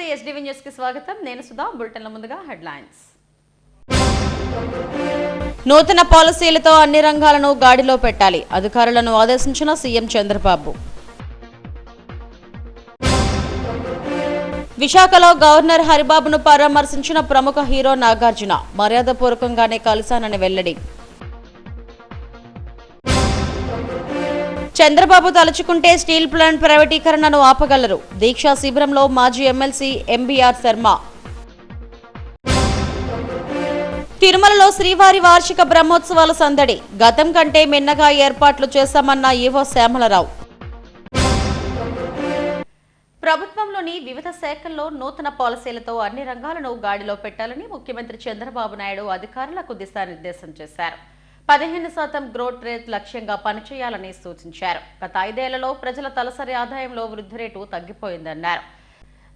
నమస్తే SDV news కి స్వాగతం. నేను సుధా. బులెటిన్ల ముందుగా హెడ్లైన్స్. నూతన పాలసీలతో అన్ని రంగాలను గాడిలో పెట్టాలి. అధికారులను ఆదేశించిన సీఎం చంద్రబాబు. విశాఖలో గవర్నర్ హరిబాబును పరామర్శించిన ప్రముఖ హీరో నాగార్జున. మర్యాదపూర్వకంగానే కలిశానని వెల్లడి. చంద్రబాబు తలుచుకుంటే స్టీల్ ప్లాంట్ ప్రైవేటీకరణను ఆపగలరు. దీక్షా శిబిరంలో మాజీ ఎమ్మెల్సీ ఎంబీఆర్ శర్మ. తిరుమలలో శ్రీవారి వార్షిక బ్రహ్మోత్సవాల సందడి. గతం కంటే మిన్నగా ఏర్పాట్లు చేశామన్న ఈవో శ్యామలరావు. ప్రభుత్వంలోని వివిధ శాఖల్లో నూతన పాలసీలతో అన్ని రంగాలను గాడిలో పెట్టాలని ముఖ్యమంత్రి చంద్రబాబు నాయుడు అధికారులకు దిశానిర్దేశం చేశారు. 15% గ్రోత్ రేట్ లక్ష్యంగా పనిచేయాలని సూచించారు. గత 5 ఏళ్లలో ప్రజల తలసరి ఆదాయంలో వృద్ధి రేటు తగ్గిపోయిందన్నారు.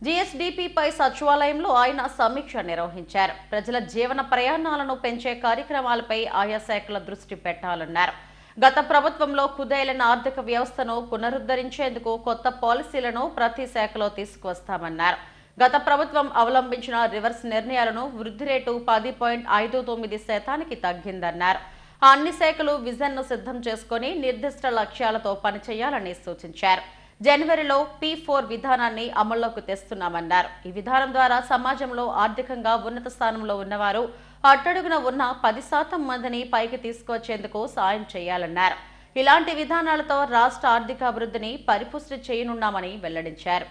జీఎస్డీపీపై సచివాలయంలో ఆయన సమీక్ష నిర్వహించారు. ప్రజల జీవన ప్రయాణాలను పెంచే కార్యక్రమాలపై ఆయా శాఖల దృష్టి పెట్టాలన్నారు. గత ప్రభుత్వంలో కుదేలైన ఆర్థిక వ్యవస్థను పునరుద్ధరించేందుకు కొత్త పాలసీలను ప్రతి శాఖలో తీసుకువస్తామన్నారు. గత ప్రభుత్వం అవలంబించిన రివర్స్ నిర్ణయాలను వృద్ధి రేటు 10.59% తగ్గిందన్నారు. అన్ని శాఖలు విజన్ను సిద్ధం చేసుకుని నిర్దిష్ట లక్ష్యాలతో పనిచేయాలని సూచించారు. జనవరిలో P4 విధానాన్ని అమల్లోకి తెస్తున్నామన్నారు. ఈ విధానం ద్వారా సమాజంలో ఆర్థికంగా ఉన్నత స్థానంలో ఉన్నవారు అట్టడుగున ఉన్న 10% మందిని పైకి తీసుకువచ్చేందుకు సాయం చేయాలన్నారు. ఇలాంటి విధానాలతో రాష్ట్ర ఆర్థికాభివృద్ధిని పరిపుష్టి చేయనున్నామని వెల్లడించారు.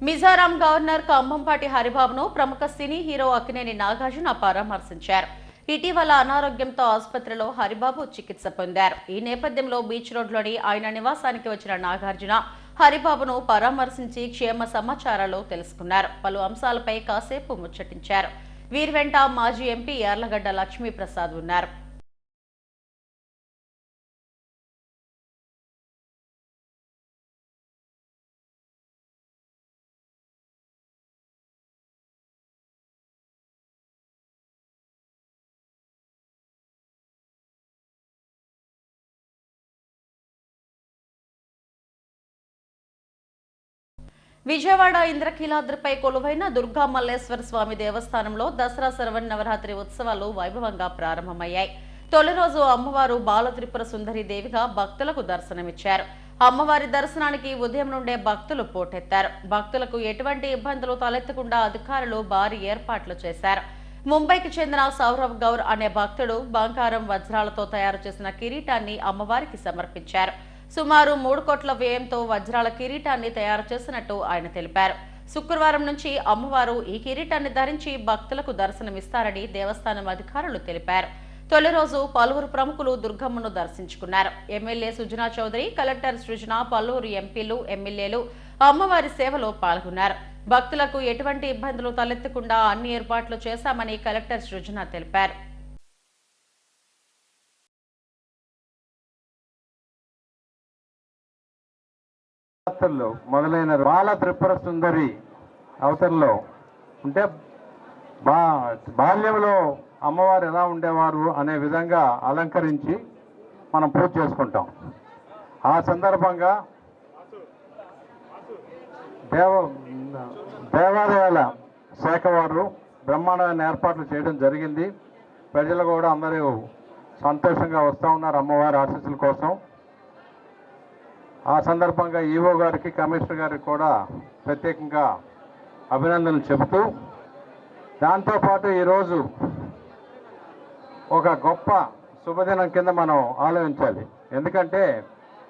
మిజోరాం గవర్నర్ కంభంపాటి హరిబాబును ప్రముఖ సినీ హీరో అక్కినేని నాగార్జున పరామర్శించారు. ఇటీవల అనారోగ్యంతో ఆసుపత్రిలో హరిబాబు చికిత్స పొందారు. ఈ నేపథ్యంలో బీచ్ రోడ్లోని ఆయన నివాసానికి వచ్చిన నాగార్జున హరిబాబును పరామర్శించి క్షేమ సమాచారాలు తెలుసుకున్నారు. పలు అంశాలపై కాసేపు ముచ్చటించారు. వీరి వెంట మాజీ ఎంపీ యార్లగడ్డ లక్ష్మీప్రసాద్ ఉన్నారు. విజయవాడ ఇంద్రకీలాద్రిపై కొలువైన దుర్గా మల్లేశ్వర స్వామి దేవస్థానంలో దసరా శరవన్నవరాత్రి ఉత్సవాలు వైభవంగా ప్రారంభమయ్యాయి. తొలి రోజు అమ్మవారు బాలత్రిపుర సుందరి దేవిగా భక్తులకు దర్శనమిచ్చారు. అమ్మవారి దర్శనానికి ఉదయం నుండే భక్తులు పోటెత్తారు. భక్తులకు ఎటువంటి ఇబ్బందులు తలెత్తకుండా అధికారులు భారీ ఏర్పాట్లు చేశారు. ముంబైకి చెందిన సౌరవ్ గౌర్ అనే భక్తుడు బంగారం వజ్రాలతో తయారు చేసిన కిరీటాన్ని అమ్మవారికి సమర్పించారు. సుమారు 3 కోట్ల వ్యయంతో వజ్రాల కిరీటాన్ని తయారు చేసినట్టు ఆయన తెలిపారు. శుక్రవారం నుంచి అమ్మవారు ఈ కిరీటాన్ని ధరించి భక్తులకు దర్శనమిస్తారని దేవస్థానం అధికారులు తెలిపారు. తొలి రోజు పలువురు ప్రముఖులు దుర్గమ్మను దర్శించుకున్నారు. ఎమ్మెల్యే సుజనా చౌదరి, కలెక్టర్ సృజన, పలువురు ఎంపీలు, ఎమ్మెల్యేలు అమ్మవారి సేవలో పాల్గొన్నారు. భక్తులకు ఎటువంటి ఇబ్బందులు తలెత్తకుండా అన్ని ఏర్పాట్లు చేశామని కలెక్టర్ సృజన తెలిపారు. మొదలైన బాల త్రిపుర సుందరి అవతరలో అంటే బాల్యంలో అమ్మవారు ఎలా ఉండేవారు అనే విధంగా అలంకరించి మనం పూజ చేసుకుంటాం. ఆ సందర్భంగా దేవాలయాల శాఖ వారు బ్రహ్మాండమైన ఏర్పాట్లు చేయడం జరిగింది. ప్రజలు కూడా అందరూ సంతోషంగా వస్తూ ఉన్నారు అమ్మవారి ఆశీస్సుల కోసం. ఆ సందర్భంగా ఈవో గారికి, కమిషనర్ గారికి కూడా ప్రత్యేకంగా అభినందనలు చెబుతూ, దాంతోపాటు ఈరోజు ఒక గొప్ప శుభదినం కింద మనం ఆలోచించాలి. ఎందుకంటే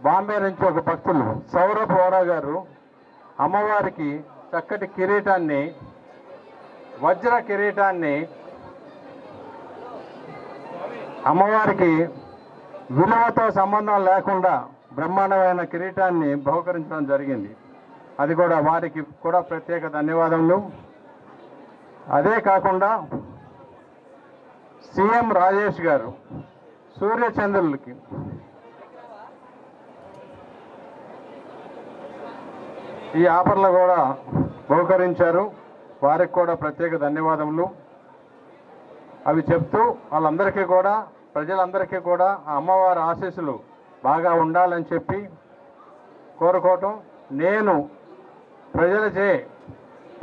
బాంబే నుంచి ఒక భక్తులు సౌరభ్ వోరా గారు అమ్మవారికి చక్కటి కిరీటాన్ని, వజ్ర కిరీటాన్ని అమ్మవారికి విలువతో సంబంధం లేకుండా బ్రహ్మాండమైన కిరీటాన్ని బహుకరించడం జరిగింది. అది కూడా వారికి కూడా ప్రత్యేక ధన్యవాదములు. అదే కాకుండా సీఎం రాజేష్ గారు సూర్యచంద్రులకి ఈ ఆఫర్లు కూడా బహుకరించారు. వారికి కూడా ప్రత్యేక ధన్యవాదములు. అవి చెప్తూ వాళ్ళందరికీ కూడా, ప్రజలందరికీ కూడా ఆ అమ్మవారి ఆశీస్సులు బాగా ఉండాలని చెప్పి కోరుకోవటం. నేను ప్రజలచే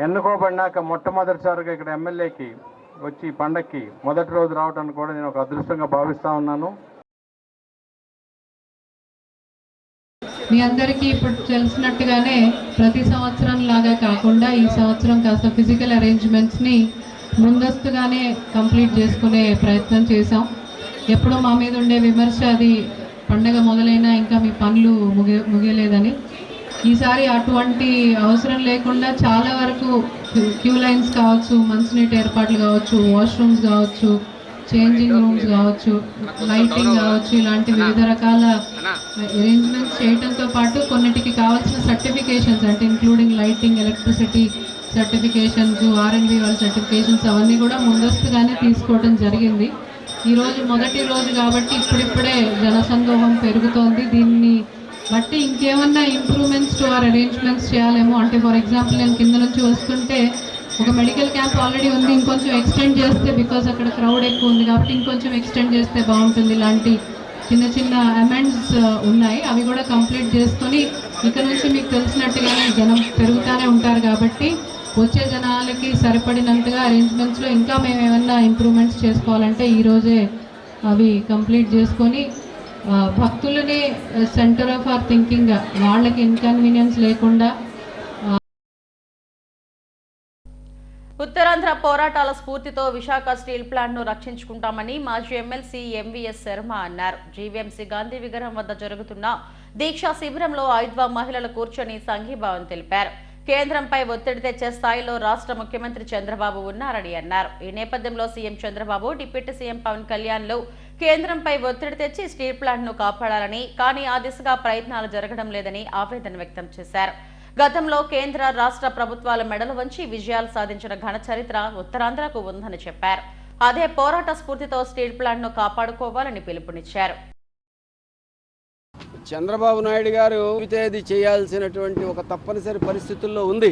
ఎన్నుకోబడినాక మొట్టమొదటిసారిగా ఇక్కడ ఎమ్మెల్యేకి వచ్చి పండక్కి మొదటి రోజు రావడానికి కూడా నేను ఒక అదృష్టంగా భావిస్తూ ఉన్నాను. మీ అందరికీ ఇప్పుడు తెలిసినట్టుగానే ప్రతి సంవత్సరం లాగా కాకుండా ఈ సంవత్సరం కాస్త ఫిజికల్ అరేంజ్మెంట్స్ని ముందస్తుగానే కంప్లీట్ చేసుకునే ప్రయత్నం చేశాం. ఎప్పుడో మా మీద ఉండే విమర్శ అది పండగ మొదలైనా ఇంకా మీ పనులు ముగియలేదని. ఈసారి అటువంటి అవసరం లేకుండా చాలా వరకు క్యూ లైన్స్ కావచ్చు, మంచినీటి ఏర్పాట్లు కావచ్చు, వాష్రూమ్స్ కావచ్చు, చేంజింగ్ రూమ్స్ కావచ్చు, లైటింగ్ కావచ్చు, ఇలాంటి వివిధ రకాల అరేంజ్మెంట్స్ చేయడంతో పాటు కొన్నిటికి కావాల్సిన సర్టిఫికేషన్స్ అంటే ఇంక్లూడింగ్ లైటింగ్, ఎలక్ట్రిసిటీ సర్టిఫికేషన్స్, ఆర్ఎండ్బి వాళ్ళ సర్టిఫికేషన్స్ అవన్నీ కూడా ముందస్తుగానే తీసుకోవడం జరిగింది. ఈరోజు మొదటి రోజు కాబట్టి ఇప్పుడిప్పుడే జనసందోహం పెరుగుతోంది. దీన్ని బట్టి ఇంకేమన్నా ఇంప్రూవ్మెంట్స్ టు ఆర్ అరేంజ్మెంట్స్ చేయాలేమో. అంటే ఫర్ ఎగ్జాంపుల్ నేను కింద నుంచి వస్తుంటే ఒక మెడికల్ క్యాంప్ ఆల్రెడీ ఉంది, ఇంకొంచెం ఎక్స్టెండ్ చేస్తే, బికాజ్ అక్కడ క్రౌడ్ ఎక్కువ ఉంది కాబట్టి ఇంకొంచెం ఎక్స్టెండ్ చేస్తే బాగుంటుంది. ఇలాంటి చిన్న చిన్న అమెండ్స్ ఉన్నాయి, అవి కూడా కంప్లీట్ చేసుకొని ఇక నుంచి మీకు తెలిసినట్టుగానే జనం పెరుగుతూనే ఉంటారు కాబట్టి వచ్చే జనాలకి సరిపడినంతగా అరేంజ్మెంట్స్లో ఇంకా మేము ఏమన్నా ఇంప్రూవ్మెంట్స్ చేసుకోవాలంటే ఈరోజే అవి కంప్లీట్ చేసుకొని భక్తులని సెంటర్ ఆఫ్ ఆర్ థింకింగ్ వాళ్ళకి ఇన్కన్వీనియన్స్ లేకుండా. ఉత్తరాంధ్ర పోరాటాల స్ఫూర్తితో విశాఖ స్టీల్ ప్లాంట్ను రక్షించుకుంటామని మాజీ ఎమ్మెల్సీ ఎంవీఎస్ శర్మ అన్నారు. జీవీఎంసీ గాంధీ విగ్రహం వద్ద జరుగుతున్న దీక్షా శిబిరంలో ఐద్వా మహిళలు కూర్చొని సంఘీభావం తెలిపారు. కేంద్రంపై ఒత్తిడి తెచ్చే స్థాయిలో రాష్ట్ర ముఖ్యమంత్రి చంద్రబాబు ఉన్నారని అన్నారు. ఈ నేపథ్యంలో CM Chandrababu, deputy CM Pawan కళ్యాణ్లు కేంద్రంపై ఒత్తిడి తెచ్చి స్టీల్ ప్లాంట్ను కాపాడాలని, కానీ ఆ దిశగా ప్రయత్నాలు జరగడం లేదని ఆవేదన వ్యక్తం చేశారు. గతంలో కేంద్ర రాష్ట్ర ప్రభుత్వాల మెడలు వంచి విజయాలు సాధించిన ఘన చరిత్ర ఉత్తరాంధ్రకు ఉందని చెప్పారు. అదే పోరాట స్ఫూర్తితో స్టీల్ ప్లాంట్ను కాపాడుకోవాలని పిలుపునిచ్చారు. చంద్రబాబు నాయుడు గారు ఇది చేయాల్సినటువంటి ఒక తప్పనిసరి పరిస్థితుల్లో ఉంది.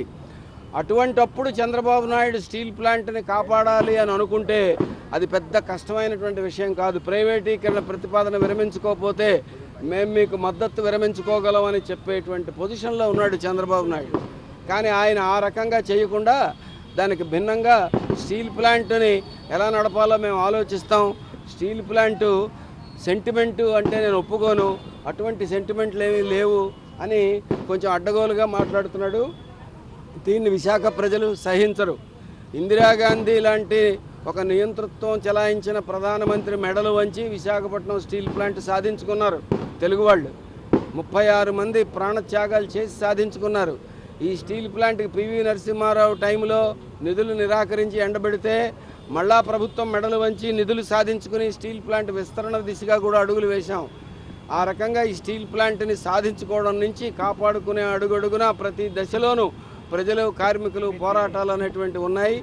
అటువంటప్పుడు చంద్రబాబు నాయుడు స్టీల్ ప్లాంట్ని కాపాడాలి అని అనుకుంటే అది పెద్ద కష్టమైనటువంటి విషయం కాదు. ప్రైవేటీకరణ ప్రతిపాదన విరమించుకోకపోతే మేము మీకు మద్దతు విరమించుకోగలమని చెప్పేటువంటి పొజిషన్లో ఉన్నాడు చంద్రబాబు నాయుడు. కానీ ఆయన ఆ రకంగా చేయకుండా దానికి భిన్నంగా స్టీల్ ప్లాంట్ని ఎలా నడపాలో మేము ఆలోచిస్తాం, స్టీల్ ప్లాంటు సెంటిమెంటు అంటే నేను ఒప్పుకోను, అటువంటి సెంటిమెంట్లు ఏమీ లేవు అని కొంచెం అడ్డగోలుగా మాట్లాడుతున్నాడు. దీన్ని విశాఖ ప్రజలు సహించరు. ఇందిరాగాంధీ లాంటి ఒక నియంతృత్వం చెలాయించిన ప్రధానమంత్రి మెడలు వంచి విశాఖపట్నం స్టీల్ ప్లాంట్ సాధించుకున్నారు తెలుగు వాళ్ళు. 36 మంది ప్రాణత్యాగాలు చేసి సాధించుకున్నారు. ఈ స్టీల్ ప్లాంట్కి పివి నరసింహారావు టైంలో నిధులు నిరాకరించి ఎండబెడితే మళ్ళా ప్రభుత్వం మెడలు వంచి నిధులు సాధించుకుని స్టీల్ ప్లాంట్ విస్తరణ దిశగా కూడా అడుగులు వేశాం. ఆ రకంగా ఈ స్టీల్ ప్లాంట్ని సాధించుకోవడం నుంచి కాపాడుకునే అడుగడుగునా ప్రతి దశలోనూ ప్రజలు, కార్మికులు పోరాటాలు అనేటువంటి ఉన్నాయి.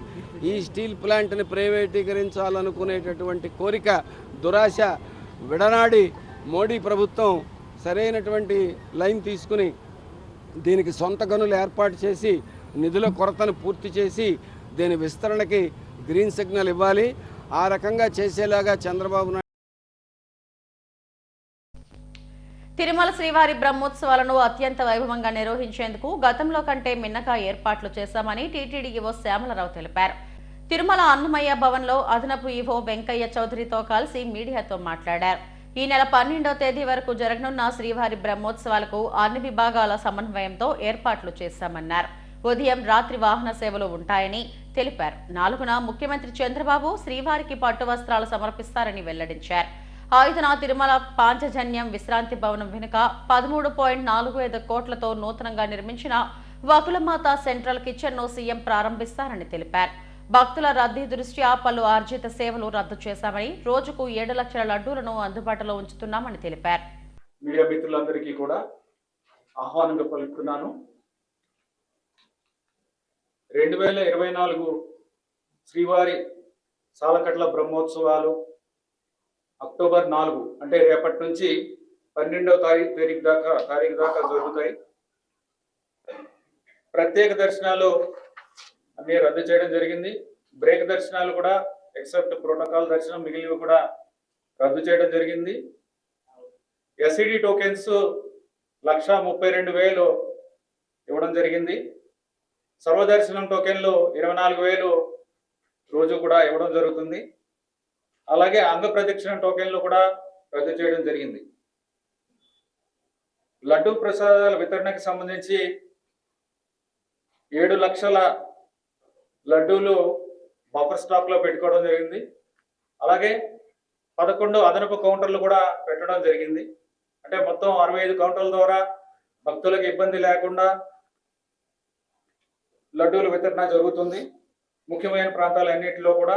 ఈ స్టీల్ ప్లాంట్ని ప్రైవేటీకరించాలనుకునేటటువంటి కోరిక, దురాశ విడనాడి మోడీ ప్రభుత్వం సరైనటువంటి లైన్ తీసుకుని దీనికి సొంత గనులు ఏర్పాటు చేసి నిధుల కొరతను పూర్తి చేసి దీని విస్తరణకి గ్రీన్ సిగ్నల్ ఇవ్వాలి. ఆ రకంగా చేసేలాగా చంద్రబాబు నాయుడు. తిరుమల శ్రీవారి బ్రహ్మోత్సవాలను అత్యంత వైభవంగా నిర్వహించేందుకు గతంలో కంటే మిన్నగా ఏర్పాట్లు చేశామని టీటీడీ ఈవో శ్యామలరావు తెలిపారు. తిరుమల అన్నమయ్య భవన్లో అదనపు ఈవో వెంకయ్య చౌదరితో కలిసి మీడియాతో మాట్లాడారు. ఈ నెల 12వ తేదీ వరకు జరగనున్న శ్రీవారి బ్రహ్మోత్సవాలకు అన్ని విభాగాల సమన్వయంతో ఏర్పాట్లు చేశామన్నారు. ఉదయం, రాత్రి వాహన సేవలు ఉంటాయని తెలిపారు. 4న ముఖ్యమంత్రి చంద్రబాబు శ్రీవారికి పట్టు వస్త్రాలు సమర్పిస్తారని వెల్లడించారు. 5న తిరుమల పాంచజన్యం విశ్రాంతి భవనం వెనుక 13.45 కోట్లతో నూతనంగా నిర్మించిన వకులమాత సెంట్రల్ కిచెన్ను సీఎం ప్రారంభిస్తారని తెలిపారు. భక్తుల రద్దీ దృష్ట్యా పలు ఆర్జిత సేవలు రద్దు చేశామని, రోజుకు 7 లక్షల లడ్డూలను అందుబాటులో ఉంచుతున్నామని తెలిపారు. మీడియా మిత్రులందరికీ కూడా ఆహ్వానంగా పలుకుతున్నాను. 2024 శ్రీవారి సాలకట్ల బ్రహ్మోత్సవాలు అక్టోబర్ 4 అంటే రేపటి నుంచి 12వ తారీఖు దాకా జరుగుతాయి. ప్రత్యేక దర్శనాలు అన్ని రద్దు చేయడం జరిగింది. బ్రేక్ దర్శనాలు కూడా ఎక్సెప్ట్ ప్రోటోకాల్ దర్శనం మిగిలినవి కూడా రద్దు చేయడం జరిగింది. ఎస్ఈడి టోకెన్స్ 1,32,000 ఇవ్వడం జరిగింది. సర్వదర్శనం టోకెన్లు 24,000 రోజు కూడా ఇవ్వడం జరుగుతుంది. అలాగే అంగ ప్రదక్షిణ టోకెన్లు కూడా రద్దు చేయడం జరిగింది. లడ్డూ ప్రసాదాల వితరణకు సంబంధించి 7 లక్షల లడ్డూలు బఫర్ స్టాక్ లో పెట్టుకోవడం జరిగింది. అలాగే 11 అదనపు కౌంటర్లు కూడా పెట్టడం జరిగింది. అంటే మొత్తం 65 కౌంటర్ల ద్వారా భక్తులకు ఇబ్బంది లేకుండా లడ్డూల వితరణ జరుగుతుంది. ముఖ్యమైన ప్రాంతాలన్నింటిలో కూడా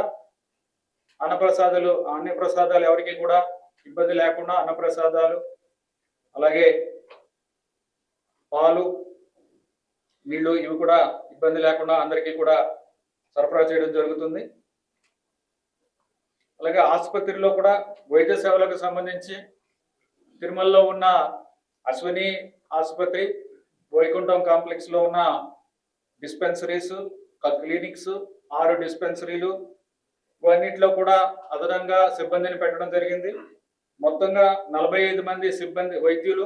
అన్నప్రసాదాలు ఎవరికి కూడా ఇబ్బంది లేకుండా అన్నప్రసాదాలు, అలాగే పాలు, నీళ్లు ఇవి కూడా ఇబ్బంది లేకుండా అందరికీ కూడా సరఫరా చేయడం జరుగుతుంది. అలాగే ఆసుపత్రిలో కూడా వైద్య సేవలకు సంబంధించి తిరుమలలో ఉన్న అశ్విని ఆసుపత్రి, వైకుంఠం కాంప్లెక్స్ లో ఉన్న డిస్పెన్సరీస్, క్లినిక్స్, 6 డిస్పెన్సరీలు ఇవన్నిటిలో కూడా అదనంగా సిబ్బందిని పెట్టడం జరిగింది. మొత్తంగా 45 మంది సిబ్బంది వైద్యులు,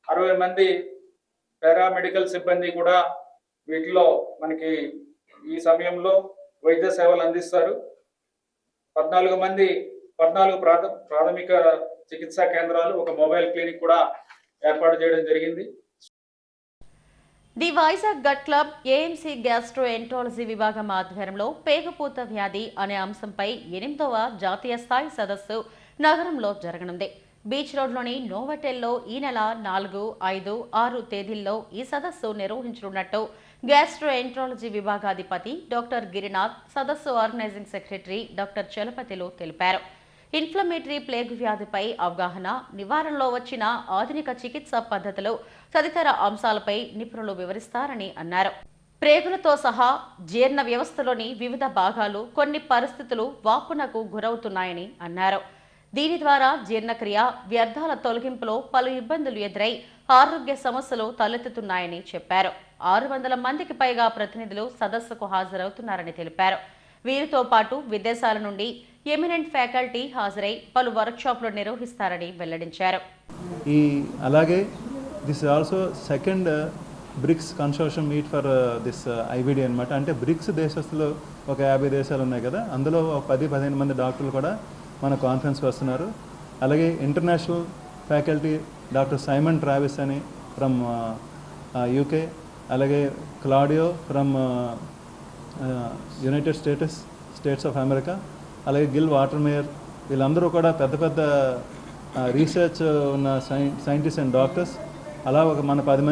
60 మంది పారామెడికల్ సిబ్బంది కూడా వీటిలో మనకి ఈ సమయంలో వైద్య సేవలు అందిస్తారు. 14 ప్రాథమిక చికిత్సా కేంద్రాలు, ఒక మొబైల్ క్లినిక్ కూడా ఏర్పాటు చేయడం జరిగింది. The Vizag gut club AMC gastroenterology విభాగం ఆధ్వర్యంలో పేగుపూత వ్యాధి అనే అంశంపై 8వ జాతీయ స్థాయి సదస్సు నగరంలో జరగనుంది. బీచ్ రోడ్లోని నోవటెల్లో ఈ నెల 4, 5, 6 తేదీల్లో ఈ సదస్సు నిర్వహించనున్నట్టు గ్యాస్ట్రోఎంట్రాలజీ విభాగాధిపతి డాక్టర్ గిరినాథ్, సదస్సు ఆర్గనైజింగ్ సెక్రటరీ డాక్టర్ చలపతిలు తెలిపారు. ఇన్ఫ్లమేటరీ ప్లేగు వ్యాధిపై అవగాహన, నివారణలో వచ్చిన ఆధునిక చికిత్సా పద్ధతులు తదితర అంశాలపై నిపుణులు వివరిస్తారని అన్నారు. ప్రేగులతో సహా జీర్ణ వ్యవస్థలోని వివిధ భాగాలు కొన్ని పరిస్థితులు వాపునకు గురవుతున్నాయని అన్నారు. దీని ద్వారా జీర్ణక్రియ, వ్యర్థాల తొలగింపులో పలు ఇబ్బందులు ఎదురై ఆరోగ్య సమస్యలు తలెత్తుతున్నాయని చెప్పారు. 600 మందికి పైగా ప్రతినిధులు సదస్సుకు హాజరవుతున్నారని తెలిపారు. వీరితో పాటు విదేశాల నుండి ఎమినెంట్ ఫ్యాకల్టీ హాజరై పలు వర్క్షాప్లు నిర్వహిస్తారని వెల్లడించారు. అలాగే this also second BRICS consortium meet for this IBD అనమాట. అంటే బ్రిక్స్ దేశస్తులు ఒక 50 దేశాలు ఉన్నాయి కదా, అందులో 10-15 మంది డాక్టర్లు కూడా మన కాన్ఫరెన్స్కి వస్తున్నారు. అలాగే international faculty doctor Simon Travis అని ఫ్రమ్ యూకే, అలాగే Claudio from United states of America, అలాగే గిల్ వాటర్మేయర్, వీళ్ళందరూ కూడా పెద్ద పెద్ద రీసెర్చ్ ఉన్న సైంటిస్ట్ అండ్ డాక్టర్స్. అలా ఒక మన 10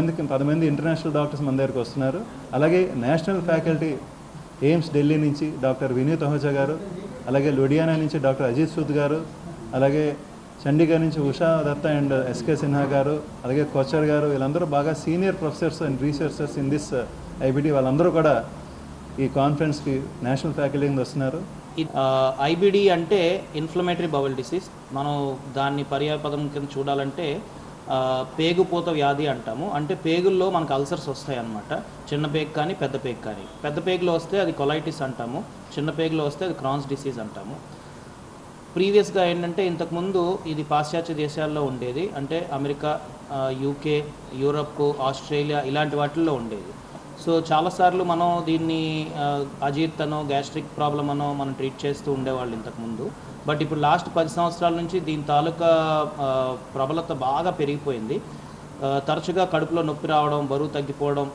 మంది ఇంటర్నేషనల్ డాక్టర్స్ మన దగ్గరికి వస్తున్నారు. అలాగే నేషనల్ ఫ్యాకల్టీ ఎయిమ్స్ ఢిల్లీ నుంచి డాక్టర్ వినీత్ అహూజా గారు, అలాగే లుడియానా నుంచి డాక్టర్ అజిత్ సూద్ గారు, అలాగే చండీగఢ్ నుంచి ఉషా దత్త అండ్ ఎస్కే సిన్హా గారు, అలాగే కోచర్ గారు, వీళ్ళందరూ బాగా senior professors and researchers in this IBD. వాళ్ళందరూ కూడా ఈ కాన్ఫరెన్స్కి నేషనల్ ఫ్యాకల్టీ కింద వస్తున్నారు. ఐబిడి అంటే ఇన్ఫ్లమేటరీ బౌల్ డిసీజ్. మనం దాన్ని పర్యాయపదం కింద చూడాలంటే పేగుపూత వ్యాధి అంటాము. అంటే పేగుల్లో మనకు అల్సర్స్ వస్తాయి అన్నమాట. చిన్న పేగు కానీ పెద్ద పేగు కానీ. పెద్ద పేగులో వస్తే అది కొలైటిస్ అంటాము, చిన్న పేగులో వస్తే అది క్రాన్స్ డిసీజ్ అంటాము. ప్రీవియస్గా ఏంటంటే ఇంతకుముందు ఇది పాశ్చాత్య దేశాల్లో ఉండేది. అంటే అమెరికా, యూకే, యూరప్, ఆస్ట్రేలియా ఇలాంటి వాటిల్లో ఉండేది. సో చాలాసార్లు మనం దీన్ని అజీర్తనో, గ్యాస్ట్రిక్ ప్రాబ్లం అనో మనం ట్రీట్ చేస్తూ ఉండేవాళ్ళు ఇంతకుముందు. బట్ ఇప్పుడు లాస్ట్ 10 సంవత్సరాల నుంచి దీని తాలూకా ప్రబలత బాగా పెరిగిపోయింది. తరచుగా కడుపులో నొప్పి రావడం, బరువు తగ్గిపోవడం,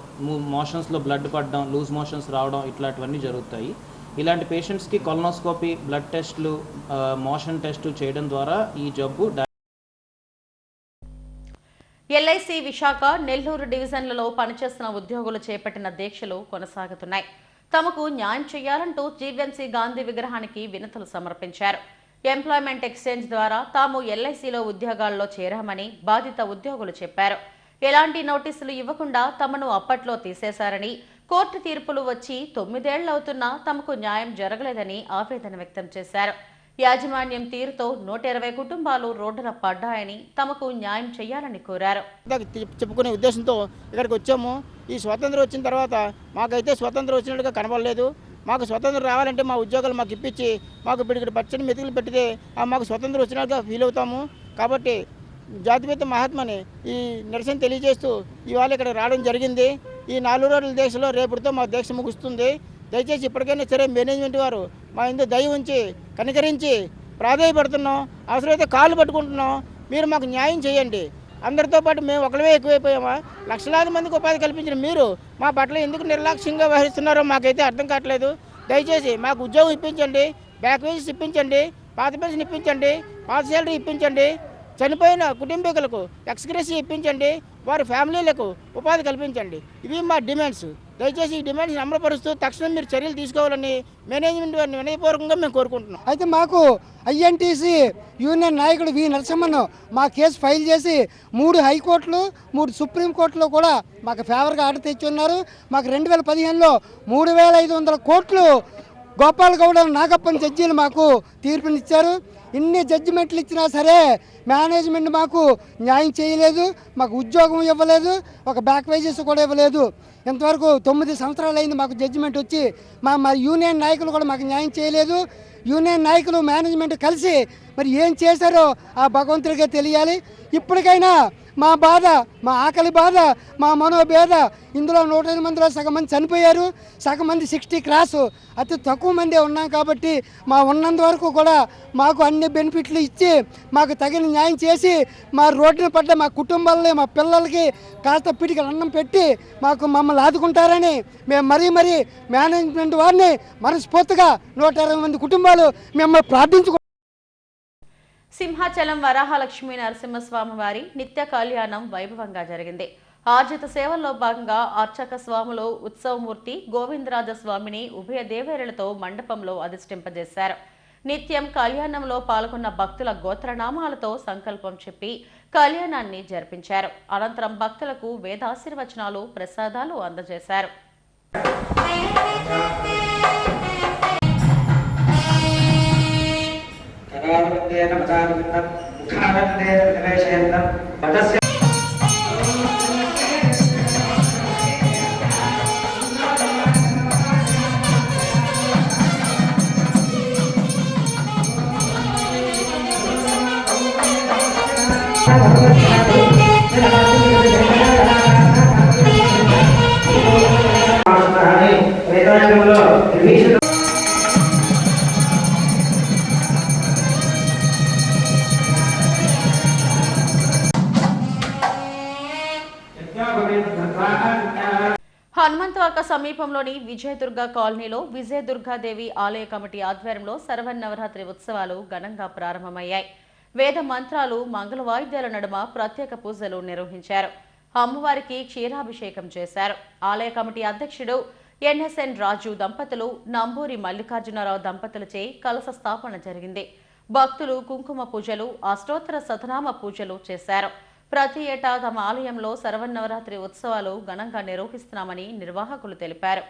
మోషన్స్లో బ్లడ్ పడడం, లూజ్ మోషన్స్ రావడం ఇట్లాంటివన్నీ జరుగుతాయి. ఇలాంటి పేషెంట్స్కి కొలనోస్కోపీ, బ్లడ్ టెస్టులు, మోషన్ టెస్టులు చేయడం ద్వారా ఈ జబ్బు ఎల్ఐసి విశాఖ, నెల్లూరు డివిజన్లలో పనిచేస్తున్న ఉద్యోగులు చేపట్టిన దీక్షలు కొనసాగుతున్నాయి. తమకు న్యాయం చేయాలంటూ జీవీఎంసీ గాంధీ విగ్రహానికి వినతులు సమర్పించారు. ఎంప్లాయ్మెంట్ ఎక్స్చేంజ్ ద్వారా తాము ఎల్ఐసిలో ఉద్యోగాల్లో చేరామని బాధిత ఉద్యోగులు చెప్పారు. ఎలాంటి నోటీసులు ఇవ్వకుండా తమను అప్పట్లో తీసేశారని, కోర్టు తీర్పులు వచ్చి 9 ఏళ్లవుతున్నా తమకు న్యాయం జరగలేదని ఆవేదన వ్యక్తం చేశారు. యాజమాన్యం తీరుతో 120 కుటుంబాలు రోడ్డున పడ్డాయని తమకు న్యాయం చేయాలని కోరారు. చెప్పుకునే ఉద్దేశంతో ఇక్కడికి వచ్చాము. ఈ స్వాతంత్రం వచ్చిన తర్వాత మాకైతే స్వాతంత్రం వచ్చినట్టుగా కనబడలేదు. మాకు స్వతంత్రం రావాలంటే మా ఉద్యోగాలు మాకు ఇప్పించి మాకు ఇక్కడ పచ్చని మెతుకులు పెట్టితే మాకు స్వతంత్రం వచ్చినట్టుగా ఫీల్ అవుతాము. కాబట్టి జాతిపిత మహాత్మని ఈ నిరసన తెలియజేస్తూ ఇవాళ ఇక్కడ రావడం జరిగింది. ఈ 4 రోజుల దీక్షలో రేపటితో మా దీక్ష ముగుస్తుంది. దయచేసి ఇప్పటికైనా సరే మేనేజ్మెంట్ వారు మా ఇందు దయ ఉంచి కనికరించి ప్రాధాయపడుతున్నాం. అవసరమైతే కాళ్ళు పట్టుకుంటున్నాం. మీరు మాకు న్యాయం చేయండి. అందరితో పాటు మేము ఒకళ్ళవే ఎక్కువైపోయామా? లక్షలాది మందికి ఉపాధి కల్పించిన మీరు మా పట్ల ఎందుకు నిర్లక్ష్యంగా వహిస్తున్నారో మాకైతే అర్థం కావట్లేదు. దయచేసి మాకు ఉద్యోగం ఇప్పించండి, బ్యాక్ వేజెస్ ఇప్పించండి, పాత పెన్షన్ ఇప్పించండి, పాత శాలరీ ఇప్పించండి, చనిపోయిన కుటుంబీకులకు ఎక్స్గ్రేషియా ఇప్పించండి, వారి ఫ్యామిలీలకు ఉపాధి కల్పించండి. ఇవి మా డిమాండ్స్. దయచేసి ఈ డిమాండ్స్ అమలుపరుస్తూ తక్షణం మీరు చర్యలు తీసుకోవాలని మేనేజ్మెంట్ వారిని వినయపూర్వకంగా మేము కోరుకుంటున్నాం. అయితే మాకు ఐఎన్టీసీ యూనియన్ నాయకుడు వి నరసింహన్ మా కేసు ఫైల్ చేసి 3 హైకోర్టులు 3 సుప్రీంకోర్టులో కూడా మాకు ఫేవర్గా ఆర్డర్ తెచ్చి ఉన్నారు. మాకు 2015లో 3500 కోట్లు గోపాల్ గౌడ నాగప్పన్ జడ్జీలు మాకు తీర్పునిచ్చారు. ఇన్ని జడ్జిమెంట్లు ఇచ్చినా సరే మేనేజ్మెంట్ మాకు న్యాయం చేయలేదు, మాకు ఉద్యోగం ఇవ్వలేదు, ఒక బ్యాక్ వేజెస్ కూడా ఇవ్వలేదు. ఇంతవరకు 9 సంవత్సరాలు అయింది మాకు జడ్జిమెంట్ వచ్చి. మా యూనియన్ నాయకులు కూడా మాకు న్యాయం చేయలేదు. యూనియన్ నాయకులు మేనేజ్మెంట్ కలిసి మరి ఏం చేశారో ఆ భగవంతుడికే తెలియాలి. ఇప్పటికైనా మా బాధ, మా ఆకలి బాధ, మా మనోభేద, ఇందులో 105 మందిలో సగం మంది చనిపోయారు, సగం మంది 60 క్రాసు, అతి తక్కువ మందే ఉన్నాం. కాబట్టి మా ఉన్నంత వరకు కూడా మాకు అన్ని బెనిఫిట్లు ఇచ్చి మాకు తగిన న్యాయం చేసి మా రోడ్డున పడ్డ మా కుటుంబాలని, మా పిల్లలకి కాస్త పిడికి అన్నం పెట్టి మమ్మల్ని ఆదుకుంటారని మేము మరీ మేనేజ్మెంట్ వారిని మనస్ఫూర్తిగా 120 మంది కుటుంబాలు మిమ్మల్ని ప్రార్థించుకుంటాం. సింహాచలం వరాహలక్ష్మీ నరసింహస్వామి వారి నిత్య కళ్యాణం వైభవంగా జరిగింది. ఆర్జిత సేవల్లో భాగంగా అర్చక స్వాములు ఉత్సవమూర్తి గోవిందరాజ స్వామిని ఉభయ దేవేరులతో మండపంలో అధిష్ఠింపజేశారు. నిత్యం కళ్యాణంలో పాల్గొన్న భక్తుల గోత్రనామాలతో సంకల్పం చెప్పి కళ్యాణాన్ని జరిపించారు. అనంతరం భక్తులకు వేదాశీర్వచనాలు, ప్రసాదాలు అందజేశారు. హనుమంతవాక సమీపంలోని విజయదుర్గ కాలనీలో విజయదుర్గాదేవి ఆలయ కమిటీ ఆధ్వర్యంలో శరవన్నవరాత్రి ఉత్సవాలు ఘనంగా ప్రారంభమయ్యాయి. వేద మంత్రాలు, మంగళ వాయిద్యాల నడుమ ప్రత్యేక పూజలు నిర్వహించారు. అమ్మవారికి క్షీరాభిషేకం చేశారు. ఆలయ కమిటీ అధ్యక్షుడు ఎన్ఎస్ఎన్ రాజు దంపతులు, నంబూరి మల్లికార్జునరావు దంపతులచే కలశ స్థాపన జరిగింది. భక్తులు కుంకుమ పూజలు, అష్టోత్తర శతనామ పూజలు చేశారు. ప్రతి ఏటా తమ ఆలయంలో శరవన్నవరాత్రి ఉత్సవాలు ఘనంగా నిర్వహిస్తున్నామని నిర్వాహకులు తెలిపారు.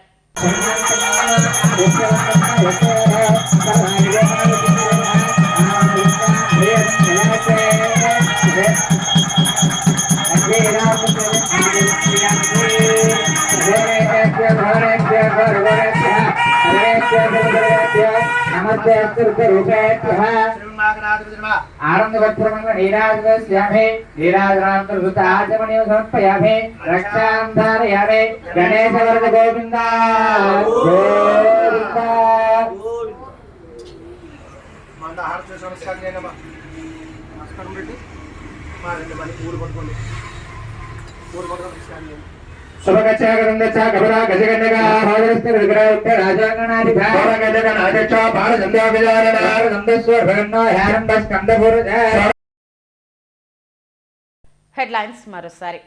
హెడ్లైన్స్ మరోసారి.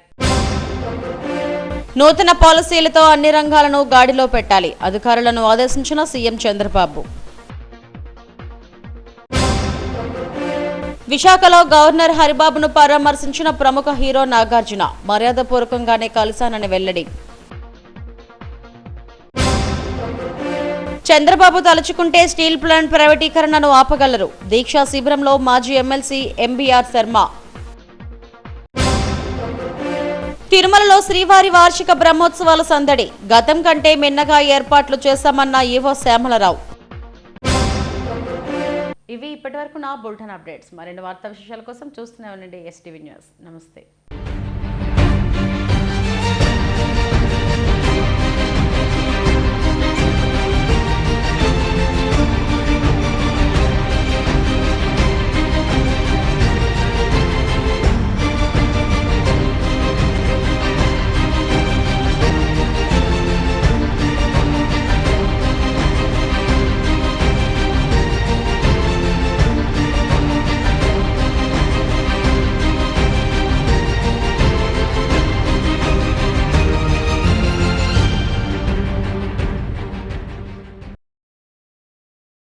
నూతన పాలసీలతో అన్ని రంగాలను గాడిలో పెట్టాలి, అధికారులను ఆదేశించిన సీఎం చంద్రబాబు. విశాఖలో గవర్నర్ హరిబాబును పరామర్శించిన ప్రముఖ హీరో నాగార్జున, మర్యాదపూర్వకంగానే కలిశానని వెల్లడి. చంద్రబాబు తలుచుకుంటే స్టీల్ ప్లాంట్ ప్రైవేటీకరణను ఆపగలరు. దీక్షా శిబిరంలో మాజీ ఎమ్మెల్సీ ఎంబీఆర్ శర్మ. తిరుమలలో శ్రీవారి వార్షిక బ్రహ్మోత్సవాల సందడి. గతం కంటే మిన్నగా ఏర్పాట్లు చేశామన్న ఈవో శ్యామలరావు. ఇవి ఇప్పటివరకు నా బులెటిన్ అప్డేట్స్. మరిన్ని వార్తా విశేషాల కోసం చూస్తూనే ఉండండి ఎస్టీవీ న్యూస్. నమస్తే.